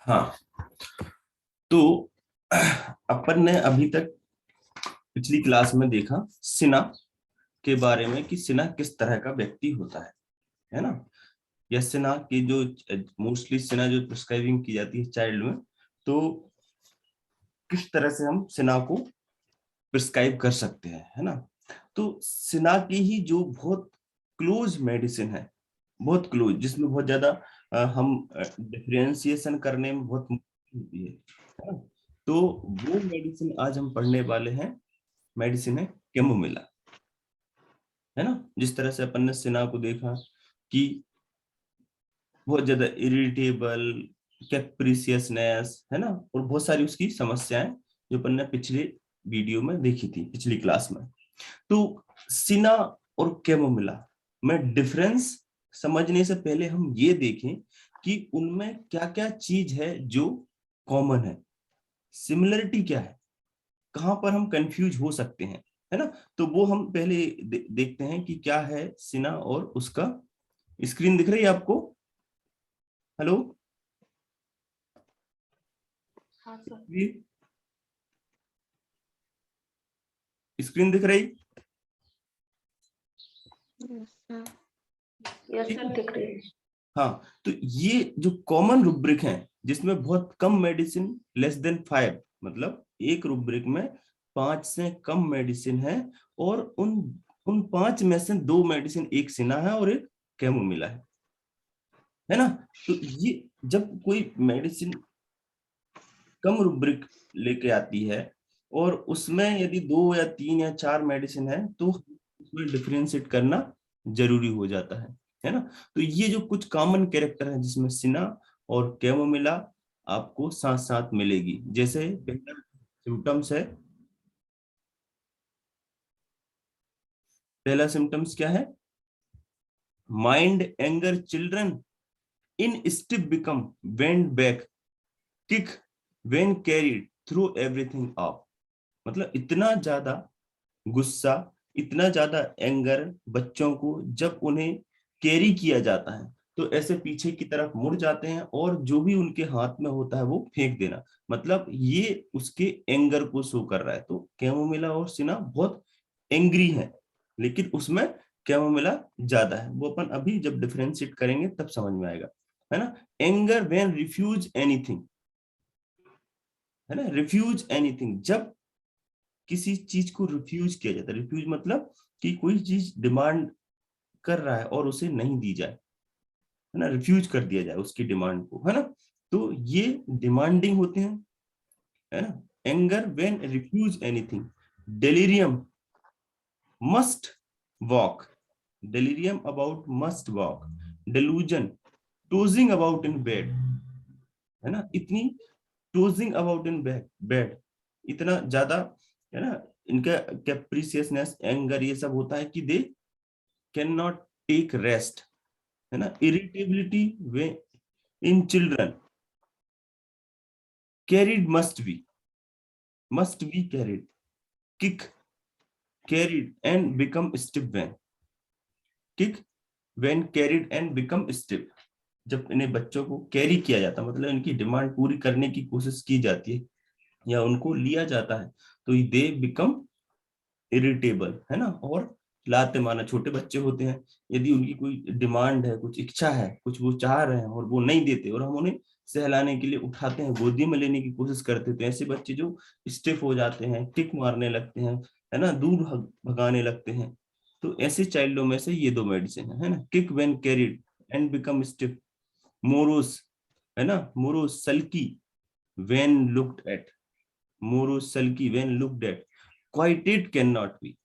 हाँ, तो अपन ने अभी तक पिछली क्लास में देखा सिन्हा के बारे में कि सिन्हा किस तरह का व्यक्ति होता है ना। या सिन्हा की जो मोस्टली सिन्हा जो प्रिस्क्राइबिंग की जाती है चाइल्ड में, तो किस तरह से हम सिन्हा को प्रिस्क्राइब कर सकते हैं, है ना। तो सिन्हा की ही जो बहुत क्लोज मेडिसिन है, बहुत क्लोज, जिसमें बहुत ज्यादा हम डिफरेंशिएशन करने में बहुत मुश्किल होती है ना? तो वो मेडिसिन आज हम पढ़ने वाले हैं, मेडिसिन है कैमोमिला, है ना। जिस तरह से अपन ने सिन्हा को देखा कि बहुत ज्यादा इरिटेबल, कैप्रिसियसनेस, है ना, और बहुत सारी उसकी समस्याएं जो अपन ने पिछले वीडियो में देखी थी, पिछली क्लास में। तो सिन्हा और कैमोमिला में डिफरेंस समझने से पहले हम ये देखें कि उनमें क्या क्या चीज है जो कॉमन है, सिमिलरिटी क्या है, कहां पर हम कंफ्यूज हो सकते हैं, है ना। तो वो हम पहले देखते हैं कि क्या है सिन्हा और उसका। स्क्रीन दिख रही है आपको? हेलो? हाँ सर। स्क्रीन दिख रही? यस सर, दिख रही है। हाँ, तो ये जो कॉमन रुब्रिक है जिसमें बहुत कम मेडिसिन, लेस देन 5, मतलब एक रुब्रिक में 5 से कम मेडिसिन है, और उन उन 5 में से 2 मेडिसिन, एक सिन्हा है और एक कैमोमिला है ना। तो ये जब कोई मेडिसिन कम रुब्रिक लेके आती है और उसमें यदि 2 या 3 या 4 मेडिसिन है, तो उसमें डिफरेंशिएट करना जरूरी हो जाता है ना। तो ये जो कुछ कॉमन कैरेक्टर है जिसमें सिन्हा और कैमोमिला आपको साथ साथ मिलेगी। जैसे पहला सिम्टम्स है, पहला सिम्टम्स क्या है? Mind anger children in stiff become bend back kick when carried through everything up. मतलब इतना ज्यादा गुस्सा, इतना ज्यादा एंगर बच्चों को जब उन्हें कैरी किया जाता है तो ऐसे पीछे की तरफ मुड़ जाते हैं और जो भी उनके हाथ में होता है वो फेंक देना, मतलब ये उसके एंगर को शो कर रहा है। तो कैमोमिला और सिन्हा बहुत एंग्री है, लेकिन उसमें कैमोमिला ज्यादा है। वो अपन अभी जब डिफरेंशिएट करेंगे तब समझ में आएगा, है ना। एंगर व्हेन रिफ्यूज एनीथिंग, है ना, रिफ्यूज एनीथिंग, जब किसी चीज को रिफ्यूज किया जाता है। रिफ्यूज मतलब कि कोई चीज डिमांड कर रहा है और उसे नहीं दी जाए, है ना, रिफ्यूज कर दिया जाए उसकी डिमांड को, है ना। तो ये डिमांडिंग होते हैं, है ना। Anger when refuse anything. Delirium, must walk, delirium about must walk. Delusion, tossing about in bed, है ना, इतनी टोजिंग अबाउट इन बेड, इतना ज्यादा, है ना। इनका कैप्रिसियसनेस, एंगर, ये सब होता है कि they can not take rest, है ना। Irritability way in children, carried must be carried, kick carried and become stiff when, kick when carried and become stiff, जब इन्हें बच्चों को कैरी किया जाता है, मतलब इनकी डिमांड पूरी करने की कोशिश की जाती है या उनको लिया जाता है, तो दे बिकम इरिटेबल, है ना। और लाते माना, छोटे बच्चे होते हैं, यदि उनकी कोई डिमांड है, कुछ इच्छा है, कुछ वो चाह रहे हैं और वो नहीं देते और हम उन्हें सहलाने के लिए उठाते हैं, गोदी में लेने की कोशिश करते हैं, तो ऐसे बच्चे जो स्टिफ हो जाते हैं, किक मारने लगते हैं, है ना, दूर भगाने लगते हैं। तो ऐसे चाइल्डों में से ये 2 मेडिसिन है ना। Kick when carried and become stiff. Morose, है ना, morose sulky when looked at, morose sulky when looked at. Quieted can not be.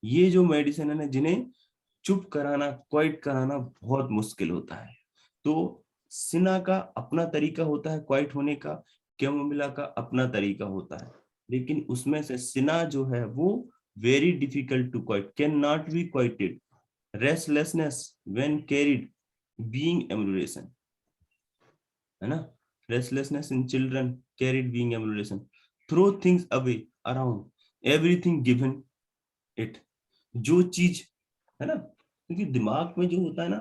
ये जो मेडिसिन है ना, जिन्हें चुप कराना, क्वाइट कराना बहुत मुश्किल होता है। तो सिन्हा का अपना तरीका होता है क्वाइट होने का, कैमोमिला का अपना तरीका होता है, लेकिन उसमें से सिन्हा जो है वो very difficult to quiet, can not be quieted. Restlessness when carried, being emulation, है ना। Restlessness in children carried being emulation. Throw things away around, everything given it. जो चीज, है ना, क्योंकि दिमाग में जो होता है ना,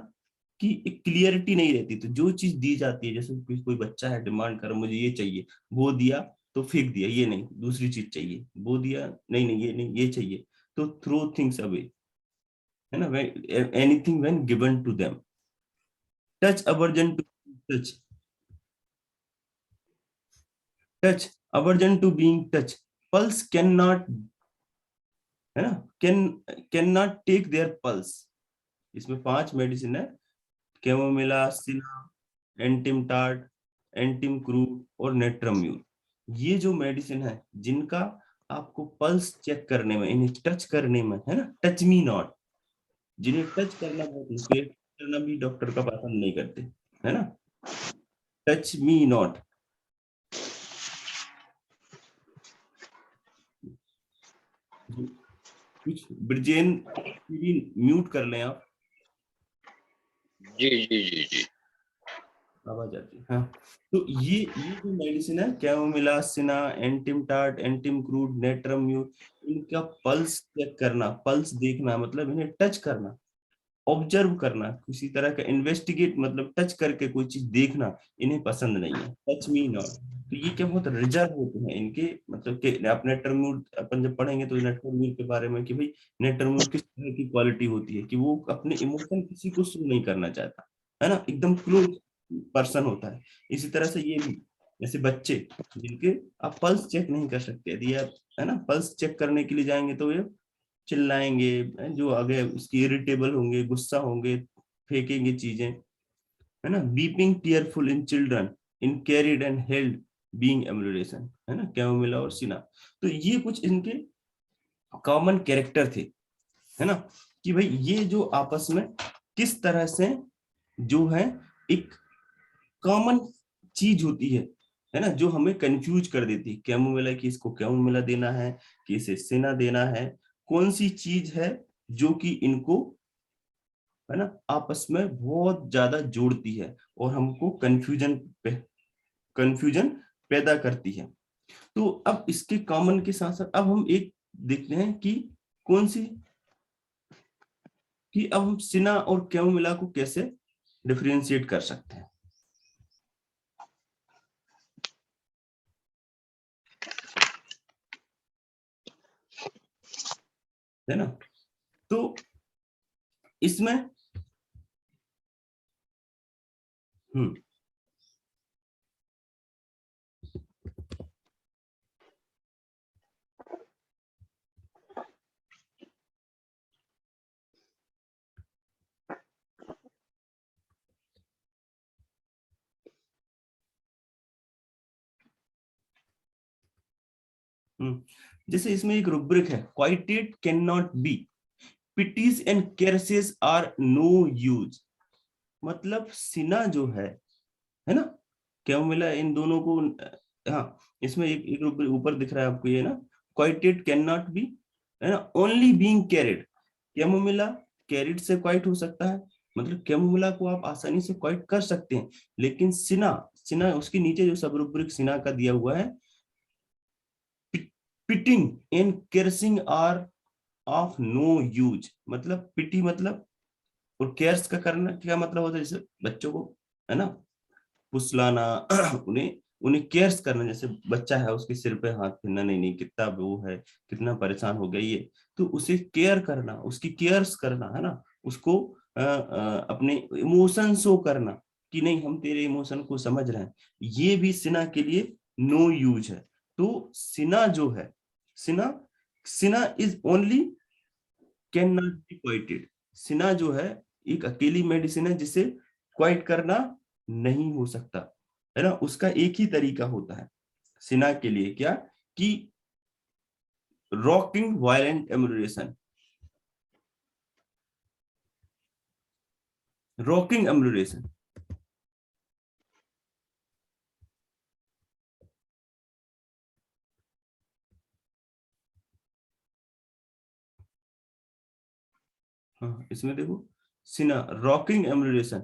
कि एक क्लियरिटी नहीं रहती। तो जो चीज दी जाती है, जैसे कोई बच्चा है डिमांड कर मुझे ये चाहिए, वो दिया तो फेंक दिया, ये नहीं दूसरी चीज चाहिए, वो दिया नहीं नहीं ये नहीं ये चाहिए, तो थ्रो थिंग्स अवे, है ना, anything when given to them. Touch aversion to touch, touch aversion to being touch, pulse can not, है ना, can not take their pulse. इसमें 5 मेडिसिन है, कैमोमिला, सिना, एंटिमटार्ट, एंटिमक्रूड और नेट्रम्यूल। ये जो मेडिसिन है जिनका आपको पल्स चेक करने में, इन्हें टच करने में, है ना, टच मी नॉट, जिन्हें टच करना बहुत मुश्किल है, करना भी डॉक्टर का पसंद नहीं करते, है ना, टच मी नॉट। कुछ ब्रिजेन म्यूट कर लें आप, जी जी जी जी। आवाज आती है, हाँ। तो ये जो मेडिसिन है, कैमोमिला, सिना, एंटिमटार्ट, एंटिमक्रूड, नेट्रम्यूल, इनका पल्स चेक करना, पल्स देखना मतलब इन्हें टच करना, ऑब्जर्व करना, किसी तरह का इन्वेस्टिगेट मतलब टच करके कोई चीज देखना इन्हें पसंद नहीं है, टच मी नॉट। तो ये क्या बहुत रिजर्व होते हैं इनके, मतलब कि आप नेट्रम्यूल अपन जब पढ़ेंगे तो नेट्रम्यूल के बारे में कि भाई नेट्रम्यूल किस तरह की क्वालिटी होती है, कि वो अपने इमोशन किसी को शो नहीं करना चाहता, है ना, एकदम क्लोज पर्सन होता है। इसी तरह से ये भी, जैसे बच्चे जिनके आप पल्स चेक नहीं कर सकते, यदि आप, है ना, पल्स चेक करने के लिए जाएंगे तो ये चिल्लाएंगे, जो आगे उसकी इरिटेबल होंगे, गुस्सा होंगे, फेंकेंगे चीजें, है ना। Beeping tearful in children in carried and held being emulation, है ना, कैमोमिला और सिना। तो ये कुछ इनके कॉमन कैरेक्टर थे, है ना, कि भाई ये जो आपस में किस तरह से जो है एक कॉमन चीज होती है ना, जो हमें कंफ्यूज कर देती है, कैमोमिला की इसको कैमोमिला देना है कि इसे सिना देना है, कौन सी चीज है जो कि इनको, है ना, आपस में बहुत ज्यादा जोड़ती है और हमको कंफ्यूजन पैदा करती है। तो अब इसके कॉमन के साथ साथ अब हम एक देखते हैं कि कौन सी, कि अब हम सिना और कैमोमिला को कैसे डिफरेंशिएट कर सकते हैं, है ना। तो इसमें हम्म जैसे इसमें एक रुब्रिक है, quieted can not be, pities and caresses are no use. मतलब सिना जो है ना, कैमोमिला, इन दोनों को, हाँ, इसमें एक रुब्रिक ऊपर दिख रहा है आपको ये ना, क्वाइटेट कैन नॉट बी, है ना, only being carried. Chamomilla carried से क्वाइट हो सकता है, मतलब कैमोमिला को आप आसानी से क्वाइट कर सकते हैं, लेकिन सिना, सिना उसके नीचे जो सब रुब्रिक सिना का दिया हुआ है, pitying and caressing are of no use. मतलब पिटी मतलब, और केयर्स का करना क्या मतलब होता है, जैसे बच्चों को, है ना, फुसलाना उन्हें उन्हें केयर्स करना, जैसे बच्चा है उसके सिर पे हाथ फिरना, नहीं नहीं कितना वो है, कितना परेशान हो गया ये, तो उसे केयर करना, उसकी केयर्स करना, है ना, उसको अपने इमोशन शो करना कि नहीं हम तेरे इमोशन को समझ रहे हैं, ये भी सिना के लिए नो यूज है। तो सिना जो है, cina cina is only can not be quieted. Cina जो है एक अकेली मेडिसिन है जिसे क्वाइट करना नहीं हो सकता, है ना, उसका एक ही तरीका होता है सिना के लिए, क्या, कि rocking violent emulation, rocking emulation. हाँ, इसमें देखो cina rocking emulation,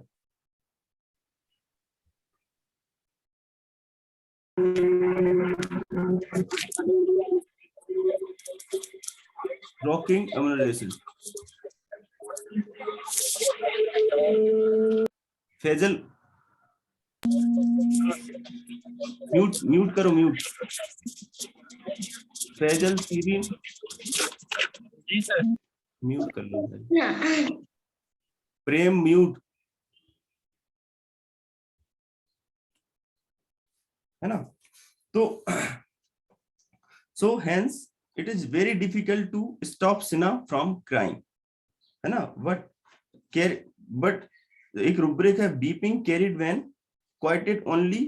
rocking emulation. Faisal mute mute करो, म्यूट। फैजल सीरीन जी सर। म्यूट कर लो भाई। प्रेम म्यूट, है ना। तो so hence it is very difficult to stop Sina from crying, है ना। But एक rubric है beeping carried when quieted only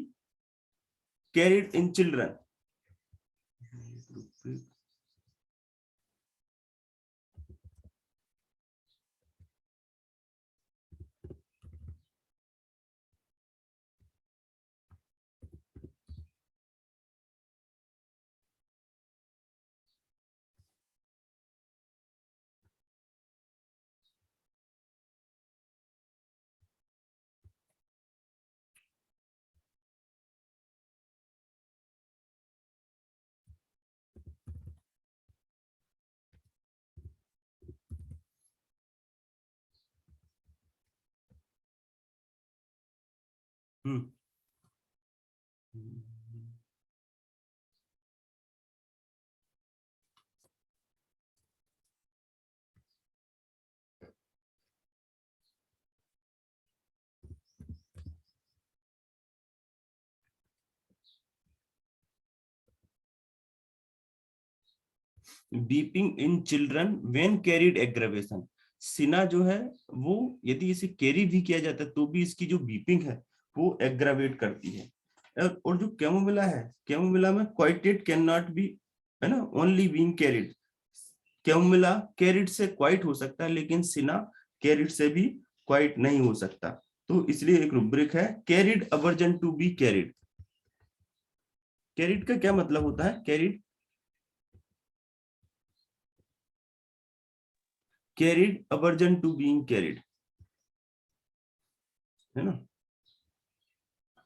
carried in children। Weeping in children when carried aggravation. Cina जो है वो यदि इसे कैरी भी किया जाता है तो भी इसकी जो बीपिंग है वो एग्रावेट करती है। और जो कैमोमिला है, कैमोमिला में क्वाइटेड कैन नॉट बी, है ना, only being carried. Chamomilla carried से क्वाइट हो सकता है लेकिन सिना कैरिड से भी क्वाइट नहीं हो सकता। तो इसलिए एक रुब्रिक है carried aversion to be carried. Carried का क्या मतलब होता है? Carried carried aversion to being carried, है ना।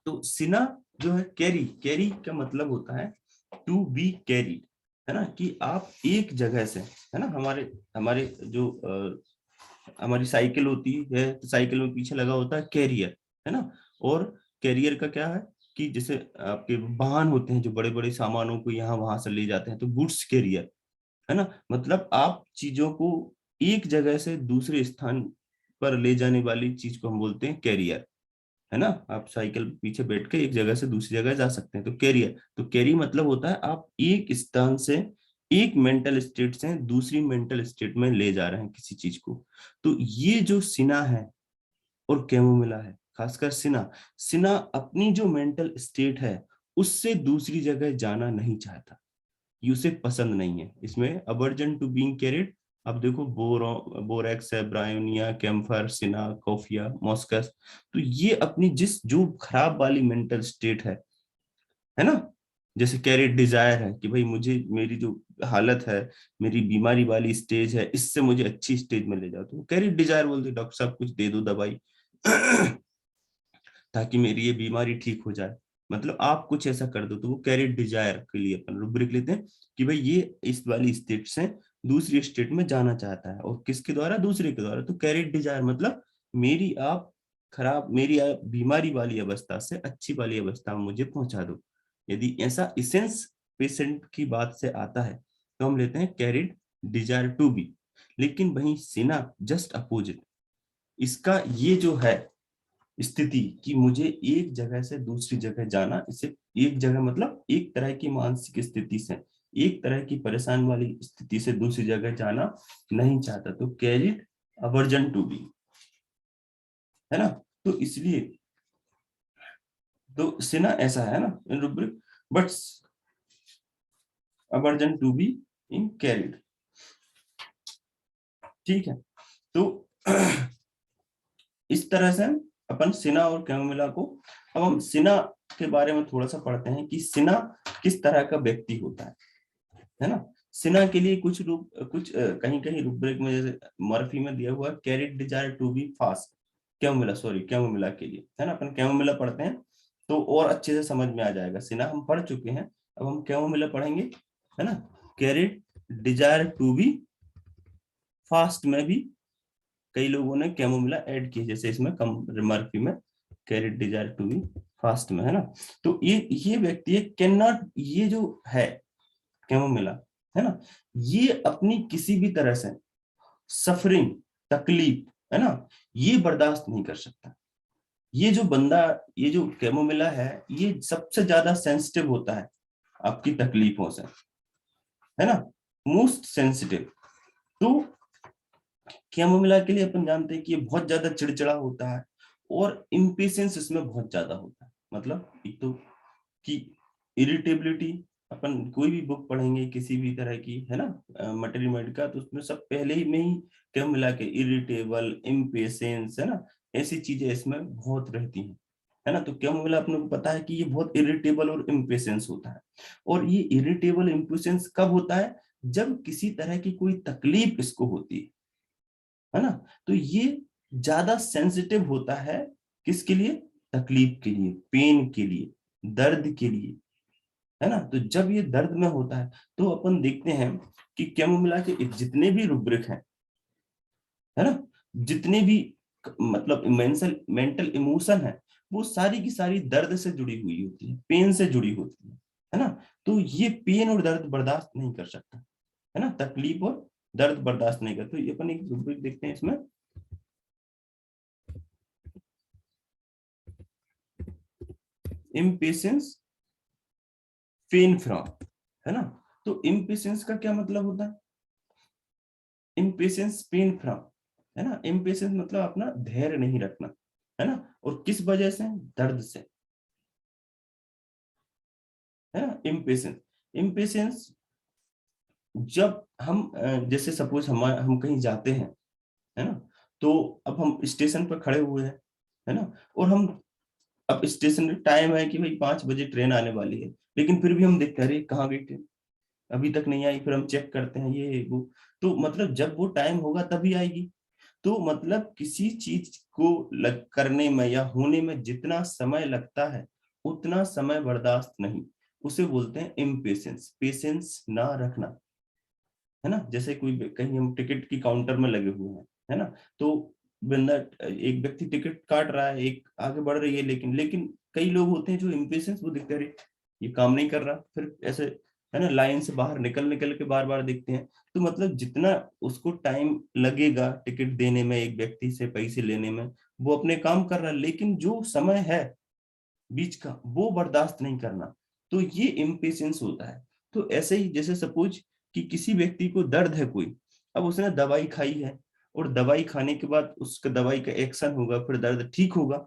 तो सिना जो है कैरी, कैरी का मतलब होता है टू बी कैरीड, है ना, कि आप एक जगह से, है ना, हमारे हमारे जो हमारी साइकिल होती है तो साइकिल में पीछे लगा होता है कैरियर, है ना। और कैरियर का क्या है कि जैसे आपके वाहन होते हैं जो बड़े बड़े सामानों को यहाँ वहां से ले जाते हैं, तो गुड्स कैरियर, है ना। मतलब आप चीजों को एक जगह से दूसरे स्थान पर ले जाने वाली चीज को हम बोलते हैं कैरियर, है ना। आप साइकिल पीछे बैठ के एक जगह से दूसरी जगह जा सकते हैं, तो कैरियर। तो कैरी मतलब होता है आप एक स्थान से, एक मेंटल स्टेट से दूसरी मेंटल स्टेट में ले जा रहे हैं किसी चीज को। तो ये जो सिना है और कैमोमिला है, खासकर सिना, सिना अपनी जो मेंटल स्टेट है उससे दूसरी जगह जाना नहीं चाहता, ये उसे पसंद नहीं है। इसमें अवर्जन टू बीइंग कैरिड, अब देखो बोरेक्स है, ब्रायोनिया, कैम्फर, सिना, कोफिया, मॉस्कस, तो ये अपनी जिस जो खराब वाली मेंटल स्टेट है ना, जैसे कैरिड डिजायर है कि भाई मुझे मेरी जो हालत है, मेरी बीमारी वाली स्टेज है, इससे मुझे अच्छी स्टेज में ले जाओ, तो कैरिड डिजायर बोलते डॉक्टर साहब कुछ दे दो दवाई ताकि मेरी ये बीमारी ठीक हो जाए, मतलब आप कुछ ऐसा कर दो, तो वो कैरिड डिजायर के लिए अपन रुब्रिक लेते हैं कि भाई ये इस वाली स्टेट से दूसरी स्टेट में जाना चाहता है, और किसके द्वारा? दूसरे के द्वारा। तो कैरिड डिजायर मतलब मेरी आप खराब, मेरी आप बीमारी वाली अवस्था से अच्छी वाली अवस्था में मुझे पहुंचा दो। यदि ऐसा इसेंस पेशेंट की बात से आता है तो हम लेते हैं कैरिड डिजायर टू बी। लेकिन वही सिना जस्ट अपोजिट, इसका ये जो है स्थिति कि मुझे एक जगह से दूसरी जगह जाना, इसे एक जगह मतलब एक तरह की मानसिक स्थिति से, एक तरह की परेशान वाली स्थिति से दूसरी जगह जाना नहीं चाहता, तो कैरिड अवर्जन टू बी, है ना। तो इसलिए तो सिना ऐसा है ना in rubric, but aversion to be in carried, ठीक है। तो इस तरह से अपन सिना और कैमोमिला को, अब हम सिना के बारे में थोड़ा सा पढ़ते हैं कि सिना किस तरह का व्यक्ति होता है ना। सिना के लिए कुछ कहीं कहीं रुब्रिक में जैसे मर्फी में दिया हुआ carried desire to be fast, chamomilla के लिए, है ना। अपन कैमोमिला पढ़ते हैं तो और अच्छे से समझ में आ जाएगा। सिना हम पढ़ चुके हैं, अब हम कैमोमिला पढ़ेंगे, है ना। Carried desire to be fast में भी कई लोगों ने कैमोमिला ऐड की, जैसे इसमें कम मर्फी में carried desire to be fast में, है ना। तो ये व्यक्ति है कैन नॉट, ये जो है कैमोमिला, है ना, ये अपनी किसी भी तरह से सफरिंग, तकलीफ, है ना, ये बर्दाश्त नहीं कर सकता। ये जो बंदा, ये जो कैमोमिला है, ये सबसे ज्यादा सेंसिटिव होता है आपकी तकलीफों से, है ना, मोस्ट सेंसिटिव। तो कैमोमिला के लिए अपन जानते हैं कि ये बहुत ज्यादा चिड़चिड़ा होता है और इम्पेशेंस इसमें बहुत ज्यादा होता है। मतलब एक तो कि इरिटेबिलिटी, अपन कोई भी बुक पढ़ेंगे किसी भी तरह की, है ना, मटेरियल का, तो उसमें सब पहले ही में ही कैमोमिला के इरिटेबल, इम्पेशेंस, है ना, ऐसी चीजें इसमें बहुत रहती हैं, है ना। तो कैमोमिला अपने को पता है कि ये बहुत इरिटेबल और इम्पेशेंस होता है। और ये इरिटेबल इम्पेशेंस कब होता है? जब किसी तरह की कोई तकलीफ इसको होती है ना। तो ये ज्यादा सेंसिटिव होता है किसके लिए? तकलीफ के लिए, पेन के लिए, दर्द के लिए, है ना। तो जब ये दर्द में होता है तो अपन देखते हैं कि कैमोमिला के जितने भी रुब्रिक हैं, है ना, जितने भी मतलब मेंटल इमोशन है, वो सारी की सारी दर्द से जुड़ी हुई होती है, पेन से जुड़ी होती है ना। तो ये पेन और दर्द बर्दाश्त नहीं कर सकता, है ना, तकलीफ और दर्द बर्दाश्त नहीं करता। तो ये अपन एक रुब्रिक देखते हैं इसमें, इम्पेशेंस पेन फ्रॉम, है ना। तो इम्पेशेंस का क्या मतलब होता है? इम्पेशेंस पेन फ्रॉम, है ना। इम्पेशेंस मतलब अपना धैर्य नहीं रखना, है ना, और किस वजह से? दर्द से, है ना। इम्पेशेंस, इम्पेशेंस जब हम जैसे सपोज हम कहीं जाते हैं, है ना, तो अब हम स्टेशन पर खड़े हुए हैं, है ना, और हम अब स्टेशन टाइम है कि भाई 5 बजे ट्रेन आने वाली है, लेकिन फिर भी हम देखते हैं अरे कहाँ गई ट्रेन, अभी तक नहीं आई। फिर हम चेक करते हैं ये वो, तो मतलब जब वो टाइम होगा तभी आएगी। तो मतलब किसी चीज को करने में या होने में जितना समय लगता है उतना समय बर्दाश्त नहीं, उसे बोलते हैं इम्पेशेंस, पेशेंस ना रखना, है ना। जैसे कोई कहीं हम टिकट की काउंटर में लगे हुए हैं, है ना, तो बंदा, एक व्यक्ति टिकट काट रहा है, एक आगे बढ़ रही है, लेकिन कई लोग होते हैं जो इम्पेशेंस, वो दिखते हैं अरे ये काम नहीं कर रहा, फिर ऐसे, है ना, लाइन से बाहर निकल निकल के बार बार देखते हैं। तो मतलब जितना उसको टाइम लगेगा टिकट देने में, एक व्यक्ति से पैसे लेने में, वो अपने काम कर रहा है, लेकिन जो समय है बीच का वो बर्दाश्त नहीं करना, तो ये इम्पेशेंस होता है। तो ऐसे ही जैसे सपोज कि किसी व्यक्ति को दर्द है कोई, अब उसने दवाई खाई है, और दवाई खाने के बाद उसका दवाई का एक्शन होगा, फिर दर्द ठीक होगा,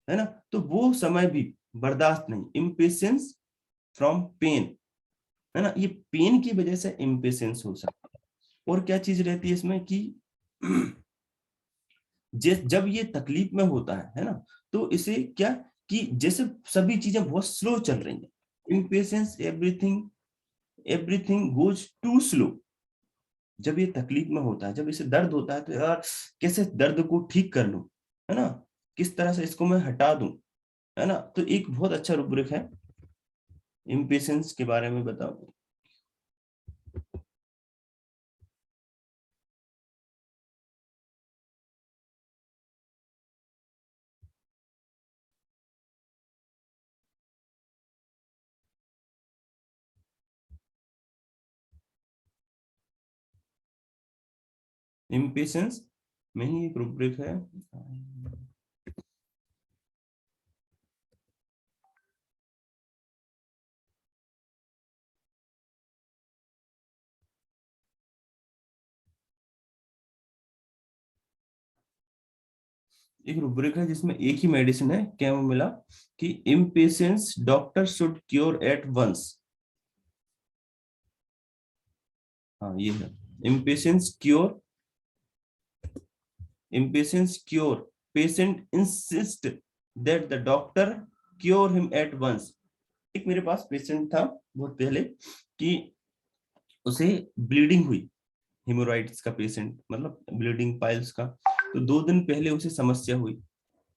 है ना, तो वो समय भी बर्दाश्त नहीं, इम्पेशेंस फ्रॉम पेन, है ना, ये पेन की वजह से इम्पेशेंस हो सकता है। और क्या चीज रहती है इसमें कि जब ये तकलीफ में होता है ना, तो इसे क्या कि जैसे सभी चीजें बहुत स्लो चल रही हैं, impatience, everything everything goes too slow. जब ये तकलीफ में होता है, जब इसे दर्द होता है, तो यार कैसे दर्द को ठीक कर लूं, है ना, किस तरह से इसको मैं हटा दूं, है ना। तो एक बहुत अच्छा रूब्रिक है इम्पेशेंस के बारे में, बताओ। इम्पेशेंस में ही एक रूब्रिक है, एक रूब्रिक है जिसमें एक ही मेडिसिन है कैमोमिला, कि impatience doctor should cure at once. हाँ ये है, impatience cure, impatience cure, patient insist that the doctor cure him at once। एक मेरे पास पेशेंट था बहुत पहले कि उसे ब्लीडिंग हुई, हेमोराइड्स का पेशेंट, मतलब ब्लीडिंग पाइल्स का। तो 2 दिन पहले उसे समस्या हुई,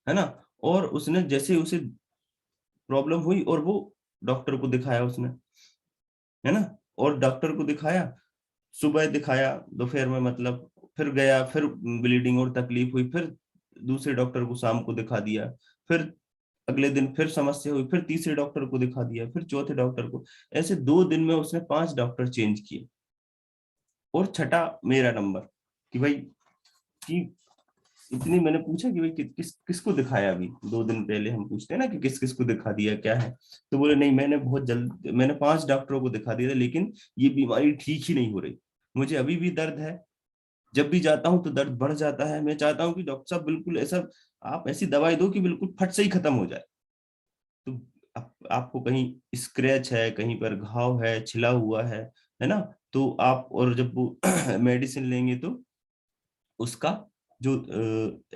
है ना, और उसने जैसे उसे प्रॉब्लम हुई और वो डॉक्टर को दिखाया उसने, है ना, और डॉक्टर को दिखाया, सुबह दिखाया, दोपहर में मतलब, फिर गया, फिर ब्लीडिंग और तकलीफ हुई, फिर दूसरे डॉक्टर को शाम को दिखा दिया, फिर अगले दिन फिर समस्या हुई, फिर तीसरे डॉक्टर को दिखा दिया, फिर चौथे डॉक्टर को। ऐसे 2 दिन में उसने 5 डॉक्टर चेंज किए। और छठा मेरा नंबर कि भाई कि इतनी मैंने पूछा कि भाई किसको दिखाया। अभी 2 दिन पहले हम पूछते हैं ना कि किस किस को दिखा दिया, क्या है। तो बोले नहीं, मैंने बहुत जल्द, मैंने 5 डॉक्टरों को दिखा दिया था, लेकिन ये बीमारी ठीक ही नहीं हो रही। मुझे अभी भी दर्द है, जब भी जाता हूँ तो दर्द बढ़ जाता है। मैं चाहता हूँ कि डॉक्टर साहब बिल्कुल ऐसा, आप ऐसी दवाई दो कि बिल्कुल फट से ही खत्म हो जाए। तो आपको कहीं स्क्रैच है, कहीं पर घाव है, छिला हुआ है ना, तो आप, और जब वो मेडिसिन लेंगे तो उसका जो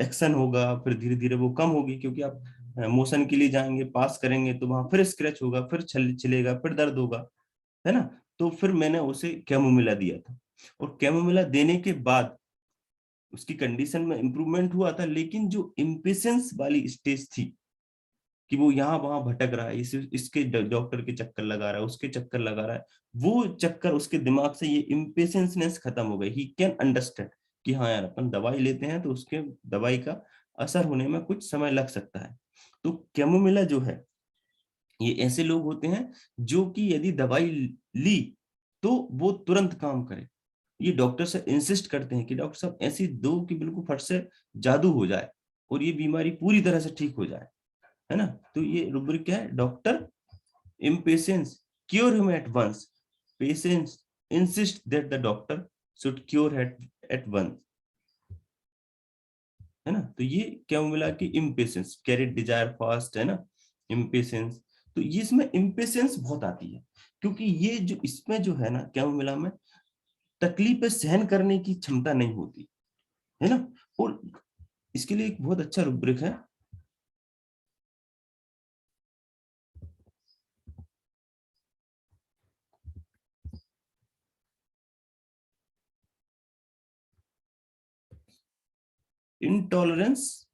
एक्शन होगा फिर धीरे धीरे वो कम होगी, क्योंकि आप मोशन के लिए जाएंगे, पास करेंगे तो वहां फिर स्क्रैच होगा, फिर छिलेगा, फिर दर्द होगा, है ना। तो फिर मैंने उसे कैमोमिला दिया था, और कैमोमिला देने के बाद उसकी कंडीशन में इंप्रूवमेंट हुआ था। लेकिन जो इम्पेशेंस वाली स्टेज थी कि वो यहाँ वहां भटक रहा है, इसके डॉक्टर के चक्कर लगा रहा है, उसके चक्कर लगा रहा है, वो चक्कर उसके दिमाग से, ये इम्पेशेंसनेस खत्म हो गई। ही कैन अंडरस्टैंड कि हाँ यार, अपन दवाई लेते हैं तो उसके दवाई का असर होने में कुछ समय लग सकता है। तो कैमोमिला जो है, ये ऐसे लोग होते हैं जो कि यदि दवाई ली तो वो तुरंत काम करे। ये डॉक्टर से इंसिस्ट करते हैं कि डॉक्टर साहब ऐसी दो कि बिल्कुल फट से जादू हो जाए और ये बीमारी पूरी तरह से ठीक हो जाए, है ना। तो ये रुब्रिक क्या है? Doctor impatience cure him at once, patients insist that the doctor should cure at once, है ना। तो ये क्या मिला कि impatience carried desire fast, है ना, impatience। तो ये इसमें impatience बहुत आती है, क्योंकि ये जो इसमें जो है ना, क्या मिला में तकलीफ सहन करने की क्षमता नहीं होती, है ना। और इसके लिए एक बहुत अच्छा रुब्रिक है, intolerance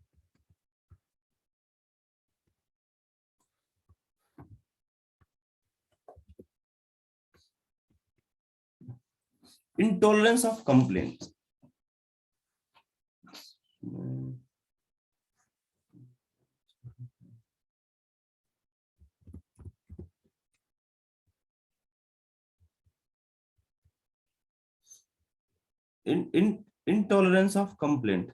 intolerance of complaint. in intolerance of complaint।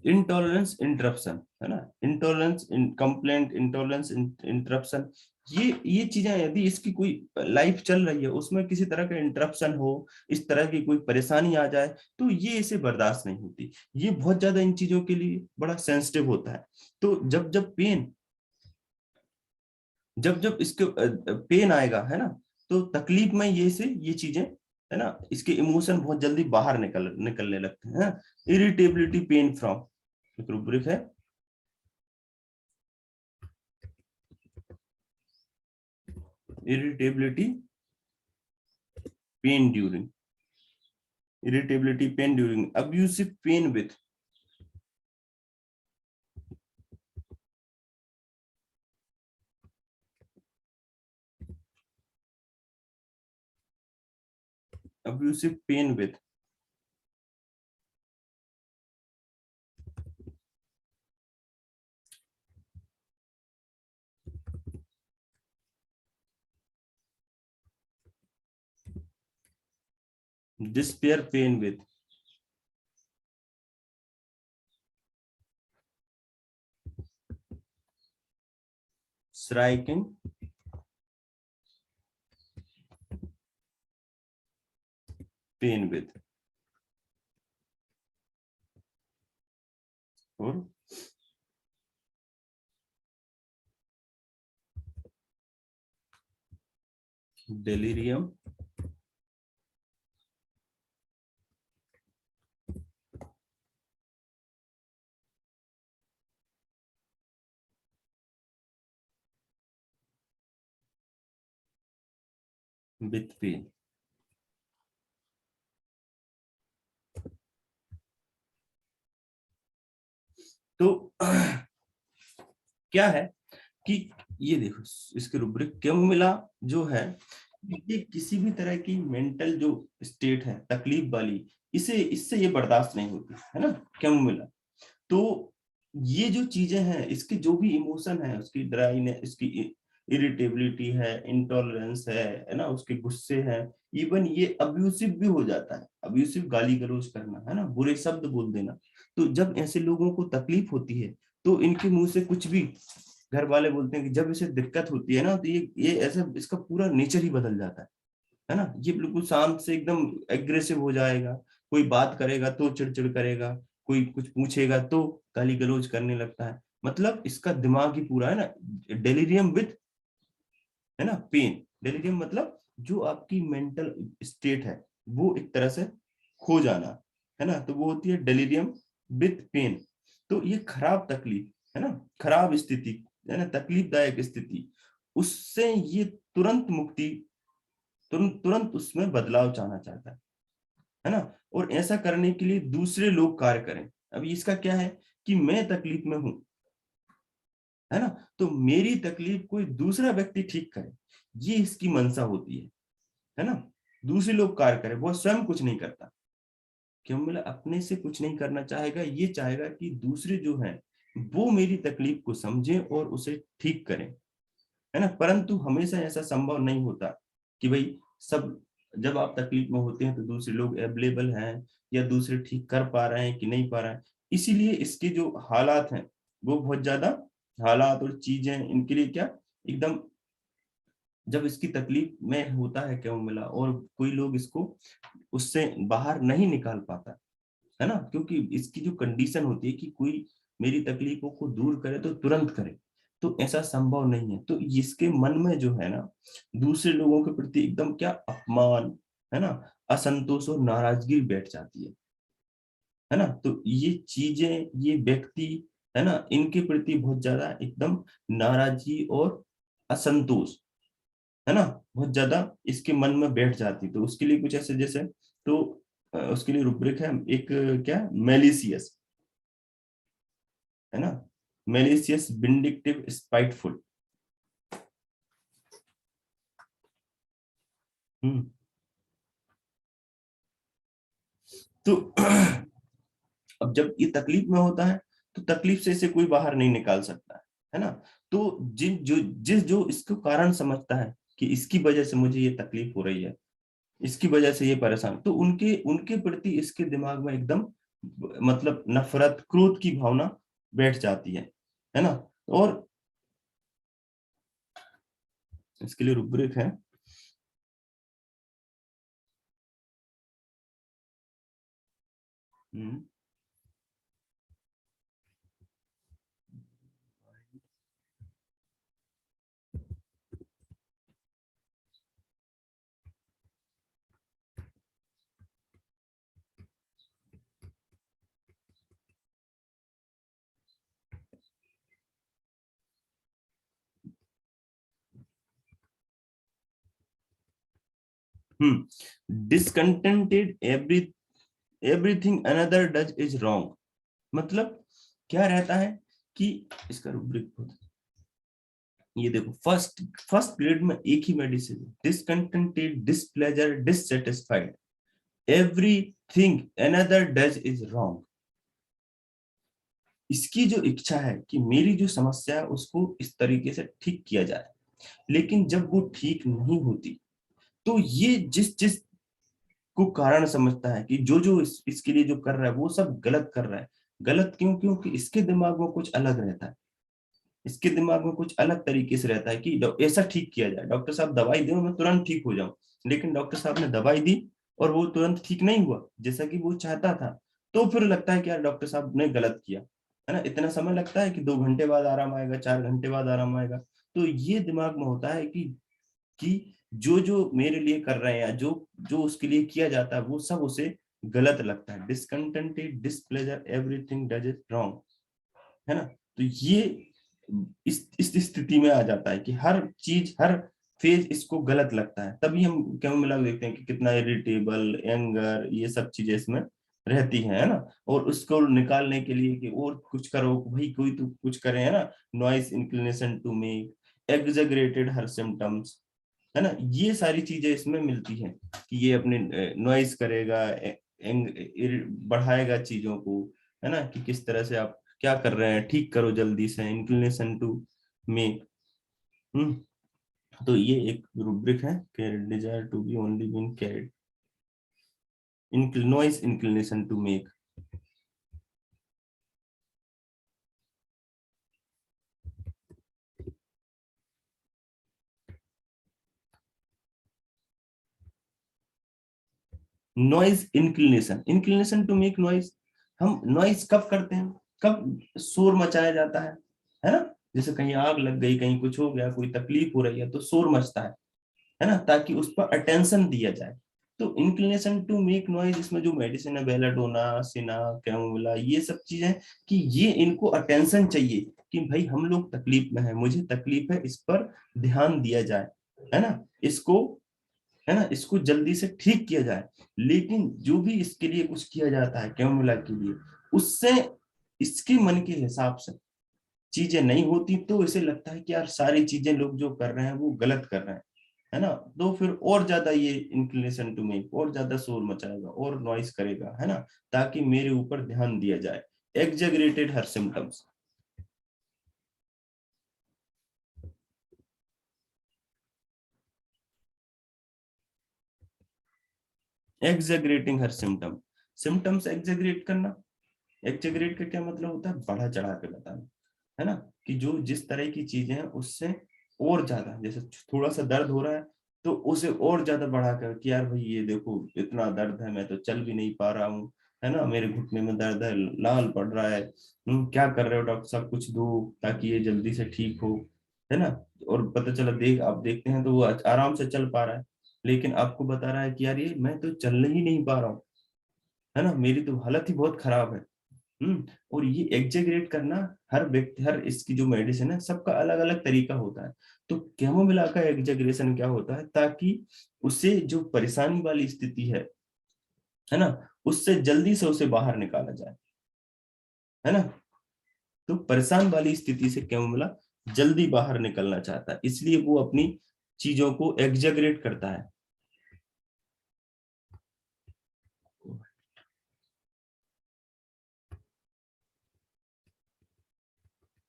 Intolerance interruption, है ना, इंटॉलरेंस इन कंप्लेंट, इंटॉलरेंस इंटरप्शन। ये चीजें यदि इसकी कोई लाइफ चल रही है, उसमें किसी तरह का इंटरप्शन हो, इस तरह की कोई परेशानी आ जाए, तो ये इसे बर्दाश्त नहीं होती। ये बहुत ज्यादा इन चीजों के लिए बड़ा सेंसिटिव होता है। तो जब जब पेन, जब जब इसके पेन आएगा, है ना, तो तकलीफ में ये से ये चीजें, है ना, इसके इमोशन बहुत जल्दी बाहर निकलने लगते हैं। इरिटेबिलिटी पेन फ्रॉम, एक रूब्रिक है, irritability pain during, irritability pain during abusive pain with, abusive pain with despair pain with striking pain with, और delirium with pain। तो क्या है कि ये देखो इसके रूब्रिक कैमोमिला जो है ये किसी भी तरह की मेंटल जो स्टेट है तकलीफ वाली, इसे इससे ये बर्दाश्त नहीं होती है ना कैमोमिला। तो ये जो चीजें हैं इसके जो भी इमोशन है, उसकी ड्राइनेस, इसकी इरिटेबिलिटी है, इंटॉलरेंस है ना, उसके गुस्से हैं, इवन ये अब्यूसिव भी हो जाता है, अब्यूसिव गाली गलौज करना है ना, बुरे शब्द बोल देना। तो जब ऐसे लोगों को तकलीफ होती है तो इनके मुंह से कुछ भी, घर वाले बोलते हैं कि जब इसे दिक्कत होती है ना तो ये ऐसा इसका पूरा नेचर ही बदल जाता है ना, ये बिल्कुल शांत से एकदम एग्रेसिव हो जाएगा, कोई बात करेगा तो चिड़चिड़ करेगा, कोई कुछ पूछेगा तो गाली गलौज करने लगता है। मतलब इसका दिमाग ही पूरा है ना डेलीरियम विथ, है ना, पेन। डेलीरियम मतलब जो आपकी मेंटल स्टेट है वो एक तरह से खो जाना, है ना, तो वो होती है डेलीरियम विथ पेन। तो ये खराब तकलीफ है ना, खराब स्थिति है ना, तकलीफदायक स्थिति, उससे ये तुरंत मुक्ति, तुरंत तुरंत उसमें बदलाव चाहना चाहता है ना। और ऐसा करने के लिए दूसरे लोग कार्य करें। अभी इसका क्या है कि मैं तकलीफ में हूं, है ना, तो मेरी तकलीफ कोई दूसरा व्यक्ति ठीक करे, ये इसकी मंशा होती है ना। दूसरे लोग कार्य करें, वो स्वयं कुछ नहीं करता, क्यों मिला अपने से कुछ नहीं करना चाहेगा, ये चाहेगा कि दूसरे जो हैं वो मेरी तकलीफ को समझे और उसे ठीक करें, है ना। परंतु हमेशा ऐसा संभव नहीं होता कि भाई सब, जब आप तकलीफ में होते हैं तो दूसरे लोग अवेलेबल हैं या दूसरे ठीक कर पा रहे हैं कि नहीं पा रहे हैं। इसीलिए इसके जो हालात हैं वो बहुत ज्यादा, हालात और चीजें इनके लिए क्या एकदम, जब इसकी तकलीफ में होता है क्या मिला और कोई लोग इसको उससे बाहर नहीं निकाल पाता, है ना, क्योंकि इसकी जो कंडीशन होती है कि कोई मेरी तकलीफों को दूर करे तो तुरंत करे, तो ऐसा संभव नहीं है। तो इसके मन में जो है ना दूसरे लोगों के प्रति एकदम क्या अपमान, है ना, असंतोष और नाराजगी बैठ जाती है ना। तो ये चीजें, ये व्यक्ति, है ना, इनके प्रति बहुत ज्यादा एकदम नाराजगी और असंतोष, है ना, बहुत ज्यादा इसके मन में बैठ जाती। तो उसके लिए कुछ ऐसे जैसे, तो उसके लिए रुब्रिक है एक, क्या, मेलिसियस, है ना, मेलिसियस, विंडिक्टिव, स्पाइटफुल। तो अब जब ये तकलीफ में होता है तो तकलीफ से इसे कोई बाहर नहीं निकाल सकता है ना। तो जिस जो इसको कारण समझता है कि इसकी वजह से मुझे ये तकलीफ हो रही है, इसकी वजह से ये परेशान, तो उनके उनके प्रति इसके दिमाग में एकदम मतलब नफरत, क्रोध की भावना बैठ जाती है ना। और इसके लिए रुब्रिक है, hmm, discontented, everything another does is wrong. मतलब क्या रहता है कि इसका रूब्रिक, ये देखो फर्स्ट फर्स्ट ग्रेड में एक ही medicine, discontented, displeasure, dissatisfied, everything another does is wrong. इसकी जो इच्छा है कि मेरी जो समस्या है उसको इस तरीके से ठीक किया जाए, लेकिन जब वो ठीक नहीं होती तो ये जिस जिस को कारण समझता है कि जो जो इसके लिए जो कर रहा है वो सब गलत कर रहा है। गलत क्यों? क्योंकि इसके दिमाग में कुछ अलग रहता है, इसके दिमाग में कुछ अलग तरीके से रहता है कि ऐसा ठीक किया जाए, डॉक्टर साहब दवाई दो मैं तुरंत ठीक हो जाऊं। लेकिन डॉक्टर साहब ने दवाई दी और वो तुरंत ठीक नहीं हुआ जैसा कि वो चाहता था, तो फिर लगता है कि यार डॉक्टर साहब ने गलत किया, है ना। इतना समय लगता है कि 2 घंटे बाद आराम आएगा, 4 घंटे बाद आराम आएगा। तो ये दिमाग में होता है कि जो जो मेरे लिए कर रहे हैं, जो जो उसके लिए किया जाता है वो सब उसे गलत लगता है। Discontented, displeasure, everything does it wrong, है ना। तो ये इस स्थिति में आ जाता है कि हर चीज, हर फेज इसको गलत लगता है। तभी हम क्या मिला देखते हैं कि कितना इरिटेबल, एंगर, ये सब चीजें इसमें रहती है ना, और उसको निकालने के लिए कि और कुछ करो भाई, कोई तो कुछ करे, है ना। Noise inclination to make, exaggerated her symptoms, है ना, ये सारी चीजें इसमें मिलती हैं कि ये अपने नॉइज करेगा, बढ़ाएगा चीजों को, है ना, कि किस तरह से आप क्या कर रहे हैं, ठीक करो जल्दी से, इंक्लिनेशन टू मेक। तो ये एक रूब्रिक है कि desire to be only been carried, noise inclination to make. Noise inclination, inclination to make noise, हम नॉइज कब करते हैं, कब शोर मचाया जाता है ना, जैसे कहीं आग लग गई, कहीं कुछ हो गया, कोई तकलीफ हो रही है तो शोर मचता है ना, ताकि उस पर अटेंशन दिया जाए। तो इंक्लिनेशन टू मेक नॉइज, इसमें जो मेडिसिन है बेलाडोना, सिना, कैमोमिला, ये सब चीजें कि ये इनको अटेंशन चाहिए कि भाई हम लोग तकलीफ में है, मुझे तकलीफ है, इस पर ध्यान दिया जाए, है ना, इसको, है ना, इसको जल्दी से ठीक किया जाए। लेकिन जो भी इसके लिए कुछ किया जाता है कैमोमिला के लिए, उससे इसके मन के हिसाब से चीजें नहीं होती, तो इसे लगता है कि यार सारी चीजें लोग जो कर रहे हैं वो गलत कर रहे हैं, है ना, तो फिर और ज्यादा ये इंक्लिनेशन टू मेक और ज्यादा शोर मचाएगा और नॉइस करेगा, है ना, ताकि मेरे ऊपर ध्यान दिया जाए। एग्जैगरेटेड हर सिम्टम्स, एग्जैगरेटिंग हर सिम्टम, सिम्टम्स एग्जैगरेट करना, एग्जैगरेट का क्या मतलब होता है, बढ़ा चढ़ा के बताना, है ना, कि जो जिस तरह की चीजें हैं उससे और ज्यादा, जैसे थोड़ा सा दर्द हो रहा है तो उसे और ज्यादा बढ़ा कर कि यार भाई ये देखो इतना दर्द है, मैं तो चल भी नहीं पा रहा हूँ, है ना, मेरे घुटने में दर्द है, लाल पड़ रहा है, क्या कर रहे हो डॉक्टर साहब, कुछ दो ताकि ये जल्दी से ठीक हो, है ना। और पता चला, आप देखते हैं तो वो आराम से चल पा रहा है, लेकिन आपको बता रहा है कि यार ये मैं तो चल ही नहीं पा रहा हूँ, है ना, मेरी तो हालत ही बहुत खराब है। और ये एग्जेगरेट करना, हर व्यक्ति, हर इसकी जो मेडिसिन है सबका अलग अलग तरीका होता है। तो कैमोमिला का एग्जेगरेशन क्या होता है, ताकि उसे जो परेशानी वाली स्थिति है ना, उससे जल्दी से उसे बाहर निकाला जाए, है ना। तो परेशान वाली स्थिति से कैमोमिला जल्दी बाहर निकलना चाहता है, इसलिए वो अपनी चीजों को एग्जेगरेट करता है।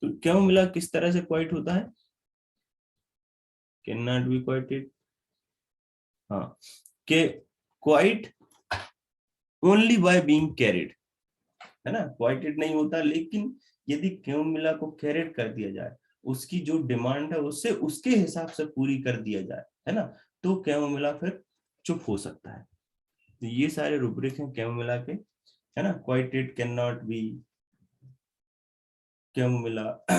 तो कैमोमिला किस तरह से क्वाइट होता है, कैन नॉट बी क्वाइटेड, हाँ, के quite only by being carried, है ना, क्वाइटेड नहीं होता, लेकिन यदि कैमोमिला को कैरेट कर दिया जाए, उसकी जो डिमांड है उससे उसके हिसाब से पूरी कर दिया जाए, है ना, तो कैमोमिला फिर चुप हो सकता है। तो ये सारे रूब्रिक हैं कैमोमिला के, है ना, क्वाइटेड, कैन नॉट बी, कैमोमिला